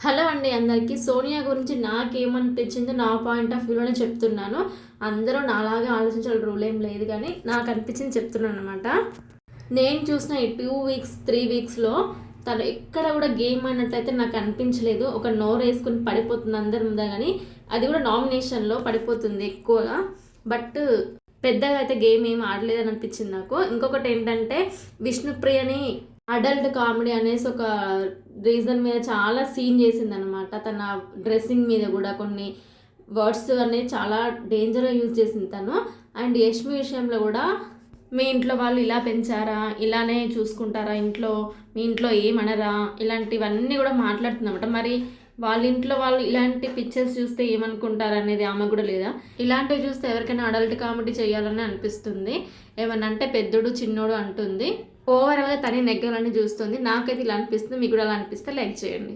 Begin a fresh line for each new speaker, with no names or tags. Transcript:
Hello అండి అందరికీ. సోనియా గురించి నాకేమనిపించిందో నా పాయింట్ ఆఫ్ వ్యూలోనే చెప్తున్నాను. అందరూ నాలాగే ఆలోచించాలి రూల్ ఏం లేదు, కానీ నాకు అనిపించింది చెప్తున్నాను అనమాట. నేను చూసిన ఈ 2 వీక్స్ 3 వీక్స్లో తను ఎక్కడ కూడా గేమ్ అయినట్లయితే నాకు అనిపించలేదు. ఒక నోరు వేసుకుని పడిపోతుంది అందరి ముందు, కానీ అది కూడా నామినేషన్లో పడిపోతుంది ఎక్కువగా. బట్ పెద్దగా అయితే గేమ్ ఏం ఆడలేదని అనిపించింది నాకు. ఇంకొకటి ఏంటంటే, విష్ణుప్రియని అడల్ట్ కామెడీ అనేసి ఒక రీజన్ మీద చాలా సీన్ చేసిందనమాట. తన డ్రెస్సింగ్ మీద కూడా కొన్ని వర్డ్స్ అనేది చాలా డేంజర్గా యూజ్ చేసింది తను. అండ్ యష్మి విషయంలో కూడా, మీ ఇంట్లో వాళ్ళు ఇలా పెంచారా, ఇలానే చూసుకుంటారా, మీ ఇంట్లో ఏమనరా, ఇలాంటివన్నీ కూడా మాట్లాడుతుందన్నమాట. మరి వాళ్ళ ఇంట్లో వాళ్ళు ఇలాంటి పిక్చర్స్ చూస్తే ఏమనుకుంటారు అనేది ఆమె కూడా లేదా. ఇలాంటివి చూస్తే ఎవరికైనా అడల్ట్ కామెడీ చేయాలని అనిపిస్తుంది. ఏమన్నా అంటే పెద్దోడు చిన్నోడు అంటుంది. ఓవరాల్గా తనే నెగ్గాలని చూస్తుంది. నాకైతే ఇలా అనిపిస్తుంది. మీకు కూడా అలా అనిపిస్తే లైక్ చేయండి.